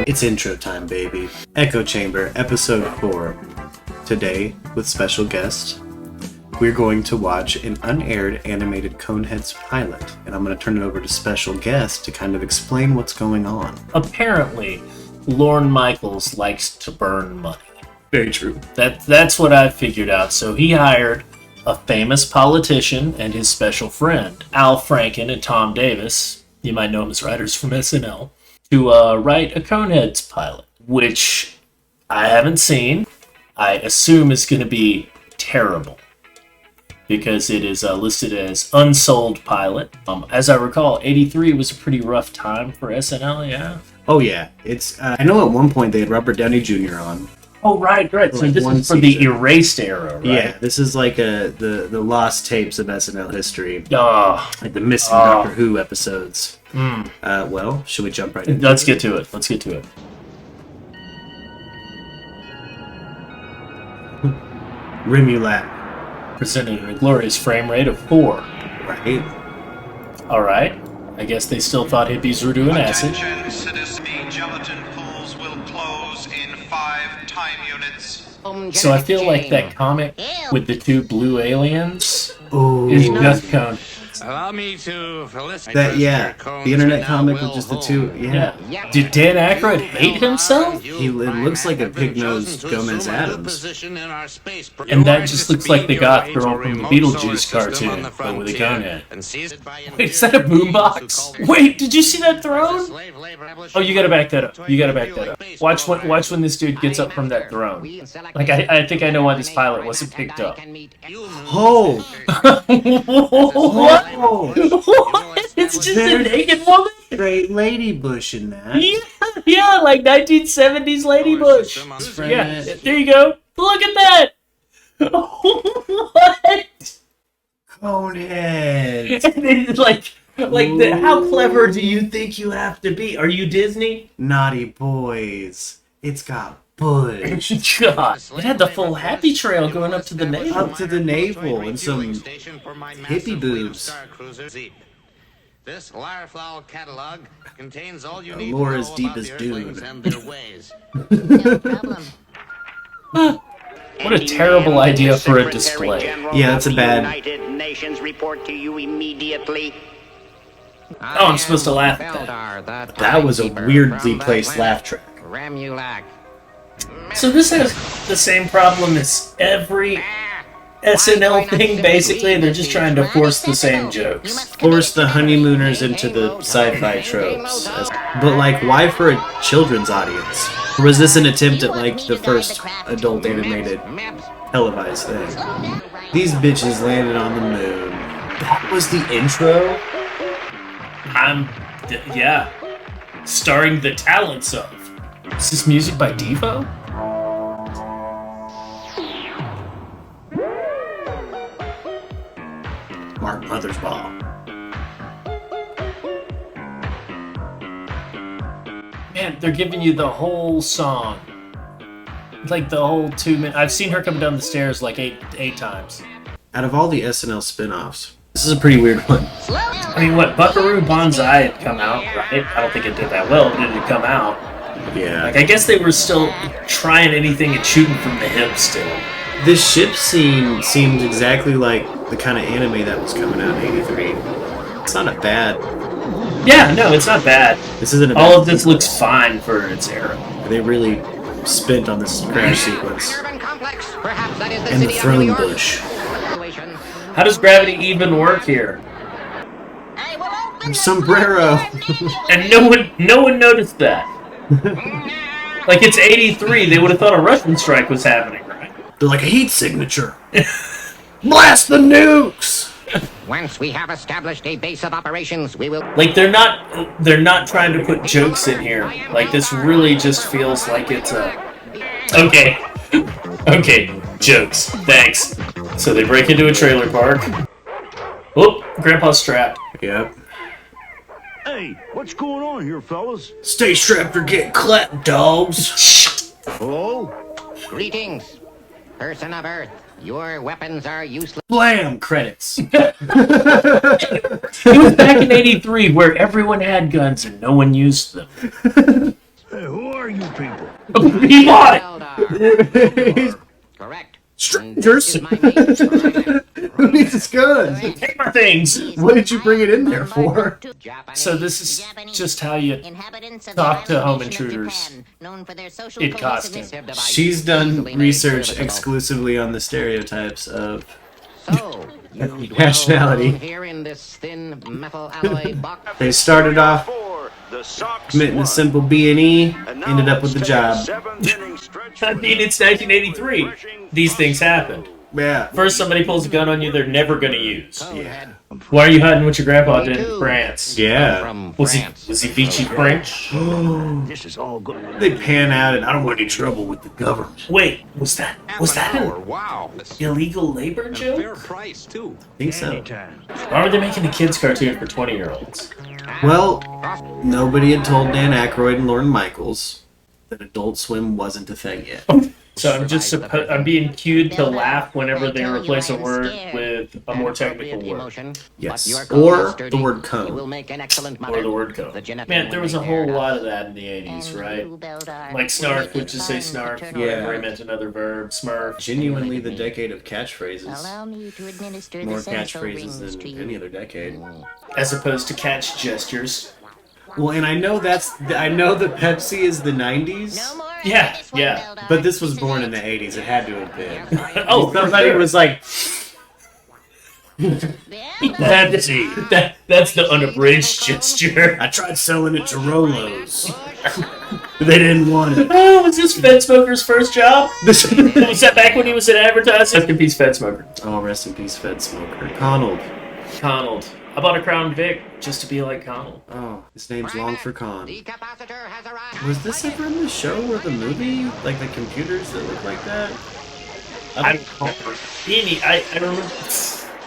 It's intro time, baby. Echo Chamber, episode 4. Today, with special guest, we're going to watch an unaired animated Coneheads pilot, and I'm going to turn it over to special guest to kind of explain what's going on. Apparently, Lorne Michaels likes to burn money. Very true. That's what I figured out. So he hired a famous politician and his special friend, Al Franken and Tom Davis, you might know them as writers from SNL, to write a Coneheads pilot, which I haven't seen. I assume is going to be terrible because it is listed as unsold pilot. As I recall, 83 was a pretty rough time for SNL, yeah? Oh, yeah. It's. I know at one point they had Robert Downey Jr. on. Oh, right. So like this is for the erased era, right? Yeah, this is like the lost tapes of SNL history. Oh. Like the missing Doctor Who episodes. Well, should we jump right in? Let's get to it. Rimulac. Presented at a glorious frame rate of 4. Right. Alright. I guess they still thought hippies were doing acid. Attention, citizens, the gelatin pools will close in 5 time units. So I feel like that comic with the 2 blue aliens Ooh. is just Cone. Allow me to felicitate the internet comic with just the 2, yeah. Did Dan Aykroyd hate himself? It looks like a pig-nosed Gomez Adams. And that just looks like the goth girl from the Beetlejuice cartoon, but with a conehead. Wait, is that a boombox? Wait, did you see that throne? Oh, you gotta back that up. Watch when this dude gets up from that throne. Like, I think I know why this pilot wasn't picked up. Oh! What? What? It's just a naked woman? Straight lady bush in that. Yeah, like 1970s lady bush. Yeah, there you go. Look at that. What? Coneheads. How clever do you think you have to be? Are you Disney? Naughty boys. It's got bush. God, it had the full happy trail going up to the navel. Up to the navel and some hippie boobs. This Larflower catalog contains all you A need lore to as know deep about as the Dune. Earthlings and their ways. No problem. What a terrible idea for a display. Yeah, that's a bad... United Nations report to you immediately. Oh, I'm supposed to laugh at that. That was a weirdly placed laugh track. Ramulac. So this has the same problem as every SNL thing, basically. They're just trying to force the same jokes. Force the honeymooners into the sci-fi tropes. But, like, why for a children's audience? Or was this an attempt at, like, the first adult animated televised thing? These bitches landed on the moon. That was the intro? Yeah. Starring the talents of. Is this music by Devo? Mark Mothersbaugh. Man, they're giving you the whole song. Like the whole 2 minutes. I've seen her come down the stairs like eight times. Out of all the SNL spin-offs, this is a pretty weird one. I mean, what? Buckaroo Banzai had come out, right? I don't think it did that well, but it had come out. Yeah. Like, I guess they were still trying anything and shooting from the hip still. This ship scene seemed exactly like the kind of anime that was coming out in 83. It's not a bad... Yeah, no, it's not bad. This isn't a bad... All of this looks fine for its era. They really spent on this crash sequence. Perhaps that is the And the city of throne New York. bush. How does gravity even work here? Sombrero! And no one noticed that. Like, it's 83, they would have thought a Russian strike was happening, right? They're like a heat signature. Blast the nukes! Once we have established a base of operations, we will... Like, they're not trying to put jokes in here. Like, this really just feels like it's a... Okay, jokes. Thanks. So they break into a trailer park. Oh, Grandpa's strapped. Yep. Hey, what's going on here, fellas? Stay strapped or get clapped, dogs. Hello? Greetings, person of Earth. Your weapons are useless. Blam! Credits. It was back in 83 where everyone had guns and no one used them. Hey, who are are you people? He bought it! Eldar. Correct. Strangers. And this is my name. Who needs this gun? Take my things! What did you bring it in there for? So this is just how you talk to home intruders in costume. She's done research exclusively on the stereotypes of So, you nationality. dwell here in this thin metal alloy box. They started off For the Sox committing a won. simple B&E, And now ended up with the let's take a job. seventh-inning stretch I mean, it's 1983. These things happen. Yeah. First, somebody pulls a gun on you they're never going to use. Conehead. Why are you hiding what your grandpa did in France? Yeah. From Was France. he Vichy French? This is all good. They pan out and I don't want any trouble with the government. Wait, was that an Wow. illegal labor Fair joke? price, too. Think so. Anytime. Why were they making a kids cartoon for 20-year-olds? Well, nobody had told Dan Aykroyd and Lorne Michaels that Adult Swim wasn't a thing yet. So I'm being cued to laugh whenever they replace a word with a more technical word. Yes. Or the word cone. Or the word code. Man, there was a whole lot of that in the 80s, right? Like snarf would just say snarf whenever he meant another verb. Smurf. Genuinely the decade of catchphrases. Allow me to administer More the sensual catchphrases rings to than you. any other decade. As opposed to catch gestures. Well, and I know that Pepsi is the 90s, No more Yeah, of this one, yeah. Eldar. but this was is born it. in the 80s. It had to have been. Oh, Somebody was like, that's the unabridged gesture. I tried selling it to Rolos. They didn't want it. Oh, was this Fed Smoker's first job? Was that back when he was in advertising? Rest in peace, Fed Smoker. Oh, rest in peace, Fed Smoker. Connell. Connell. I bought a Crown Vic just to be like Connell. Oh, his name's long for Con. The capacitor has arrived. Was this ever in the show or the movie? Like the computers that look like that? I don't remember any. I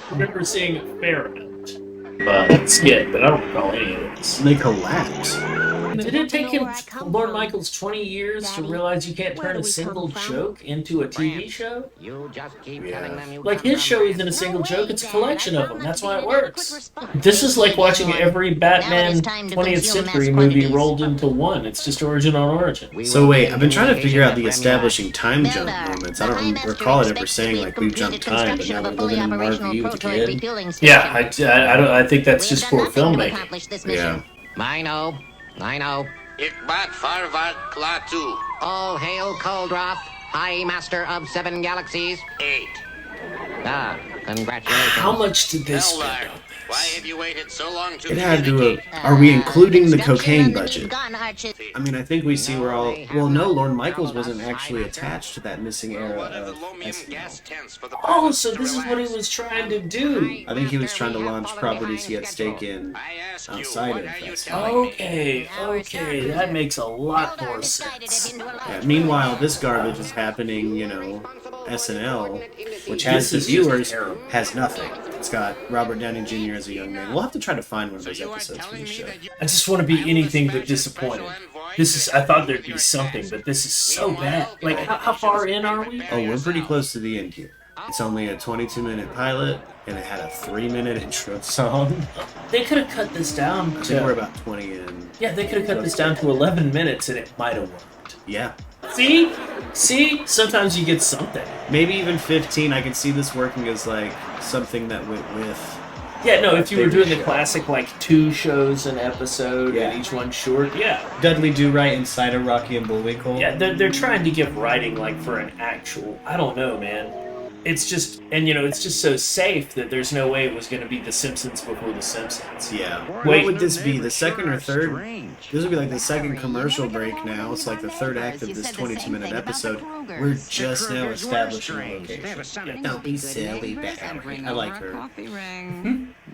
remember seeing a fair amount. Skit, but I don't recall any of this. They collapse. Did it take him, Lord Michaels, 20 years to realize you can't turn a single joke into a TV show? You just keep Yeah. telling them you Like, come his show from isn't a there. single No joke, way, it's a Dad. collection I of them. promise That's to why it give an adequate works. response. This is like watching every Batman Now it is time to 20th consume century mass movie quantities. rolled into one. It's just origin on origin. We So will wait, begin I've been trying to figure out the communication establishing time Eldar, jump moments. I the don't High Master recall it ever expects saying we've like we've completed jumped time, but construction now of we're a fully living in an operational RV with a protoid kid. refueling station. Yeah, I think that's We just have for done nothing to filmmaking. accomplish this Yeah. mission. I know. Ik bat farvat klatu. All hail Kuldroth, High Master of 7 Galaxies. 8. Ah, congratulations. How much did they spend Eldar, on why this? have you waited so long to It had to communicate? have. Are we including the Construction cocaine on the budget? big gun arches. I mean, I think we see we're all. Well, no, Lorne Michaels wasn't actually attached to that missing era One of the of Lomium SNL. gas tents for the Oh, pilots so to this is what he relax. was trying to do. I think he was trying to launch properties he had stake in I ask you, outside what of are you SNL. telling me? Okay, that makes a lot Eldar more has divided it sense. into a large Yeah, meanwhile, this garbage is happening, SNL, which has the This is viewers, terrible. has nothing. It's got Robert Downey Jr. as a young man. We'll have to try to find one of those You are episodes for telling the me show. that you I just want to be anything but disappointed. I thought there'd be something, but this is so bad. Like, how far in are we? Oh, we're pretty close to the end here. It's only a 22-minute pilot, and it had a 3-minute intro song. They could have cut this down I think we're to... about 20 in. Yeah, they could have cut this down to 11 minutes and it might have worked. Yeah. See? Sometimes you get something. Maybe even 15. I can see this working as, like, something that went with... Yeah, no, if you were Bigger doing the show. classic, like, 2 shows an episode Yeah. and each one short, yeah. Dudley Do-Right inside of Rocky and Bullwinkle. Yeah, they're trying to give writing, like, for an actual... I don't know, man. It's just... And, it's just so safe that there's no way it was going to be The Simpsons before The Simpsons. Yeah. Wait. What would this be? The second or third? This would be like the second commercial break now. It's like the third act of this 22-minute episode. We're just now establishing a location. Don't be silly, Barry. I like her.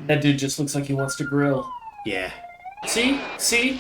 That dude just looks like he wants to grill. Yeah. See?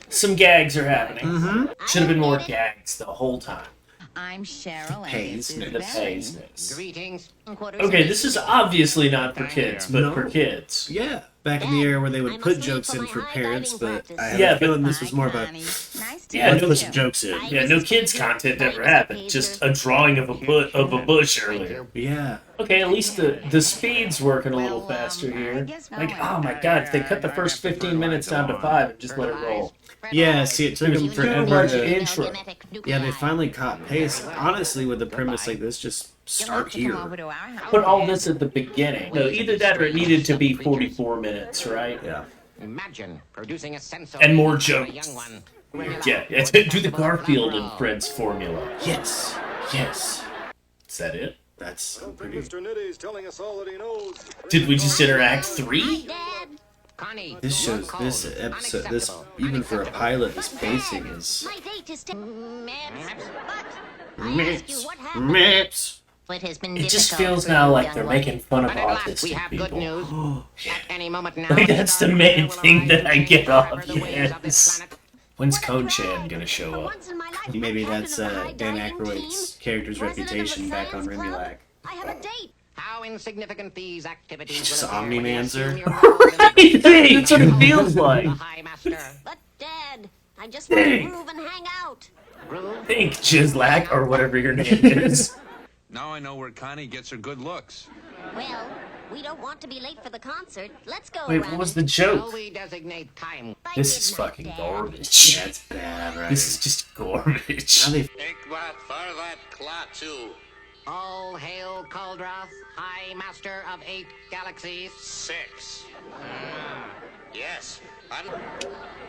Some gags are happening. Mm-hmm. Should have been more gags the whole time. I'm Cheryl, and Pays this is The next. Barry. paceness. Greetings. Okay, this is obviously not for kids, but No. for kids. Yeah. Back in the era where they would I put must leave jokes for in my for high parents, diving but practice. I have Yeah, a but- feeling this was more about... Nice Yeah, Let's no, put some jokes in. yeah, no kids content ever happened. Just a drawing of a bush earlier. Yeah. Okay, at least the speed's working a little faster here. Like, oh my god, if they cut the first 15 minutes down to 5 and just let it roll. Yeah, see, it took them Too forever much to... intro. Yeah, they finally caught pace. Honestly, with a premise like this, just start here. Put all this at the beginning. No, either that or it needed to be 44 minutes, right? Yeah. Imagine producing a sensor And more for a jokes. young one. Yeah, do the Garfield and Fred's formula. Yes. Yes. Is that it? That's pretty... Nitty's telling us all that he knows. Did we just enter Act 3? Dad, Connie, This shows, this episode, this, even for a pilot, this pacing is... my date is Maps. But I ask you Maps. what happened. Maps. It has been It just difficult feels for now you, like young they're lady. making fun of But at last we autistic have good people. news. At any moment now, Like, that's the main thing that I get off, the waves of this yes. planet. When's Cone-chan gonna show For up? once in my life, Maybe I that's happen to have a Dan high-diving Aykroyd's team, character's president of the reputation back on Science Club. Remulac. I have a date. How insignificant these activities Just will appear when you Omnimancer. assume your role in the Right, that's what it feels like. The High Master. But Dad, I just want to Dang. groove and hang out. Think, Jizlak, or whatever your name is. Now I know where Connie gets her good looks. Well, we don't want to be late for the concert. Let's go. Wait, what was the Shall joke? we designate time? This is fucking garbage. That's bad, right? This is just garbage. Now they Ekbat Farvat Klaatu. All hail Kaldrath, High Master of 8 galaxies. 6. Yes.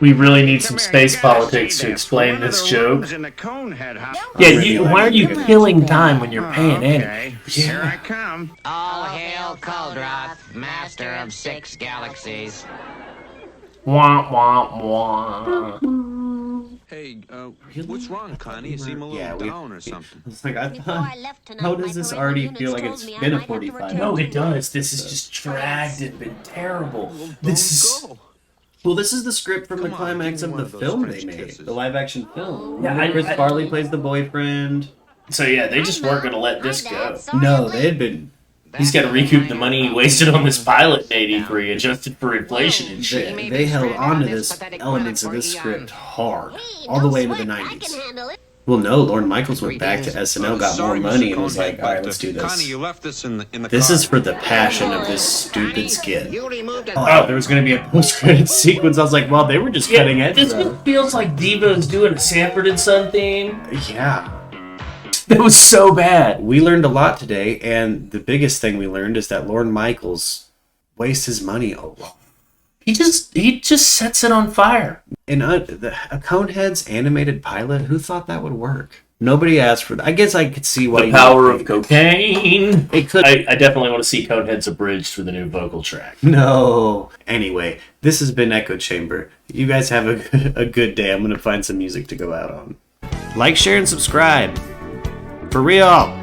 We really need some space politics to explain this joke. In the Conehead house. Yeah, why are you killing time when you're paying anyway? Here I come. All hail Kaldrath, Master of 6 galaxies. Wah, wah, wah. Hey, what's wrong, Connie? You seem a little Yeah, we- down or something. It's like, I Before thought... I left tonight, How my does this parental already units feel like told it's me I been a might have to 45 return No, to it does. This is just dragged and been terrible. This is... Go. Well, this is the script from the Come on, climax give of me the one of those film they French made. kisses. The live-action film. Yeah, Remember I- Chris Farley plays the boyfriend. So yeah, they just weren't gonna let this go. No, they had been... He's got to recoup the money he wasted on this pilot in '83, adjusted for inflation and shit. They held on to this elements of this script hard, all the way into the I can 90s. handle it. Well, no, Lorne Michaels went back to SNL, got more Sorry, money, Mr. and was like, Conehead, all right, but, let's do Connie, this. you left this in the This car. is for the passion of this stupid skit. You removed Oh, there was going to be a post-credit sequence. I was like, well, they were just cutting edge, This though. just feels like Devo's doing a Sanford and Son theme. Yeah. That was so bad. We learned a lot today, and the biggest thing we learned is that Lorne Michaels wastes his money a lot. He just sets it on fire. And a Coneheads animated pilot, who thought that would work? Nobody asked for that. I guess I could see why. The power of cocaine. It could. I definitely want to see Coneheads abridged for the new vocal track. No. Anyway, this has been Echo Chamber. You guys have a good day. I'm going to find some music to go out on. Like, share, and subscribe. For real.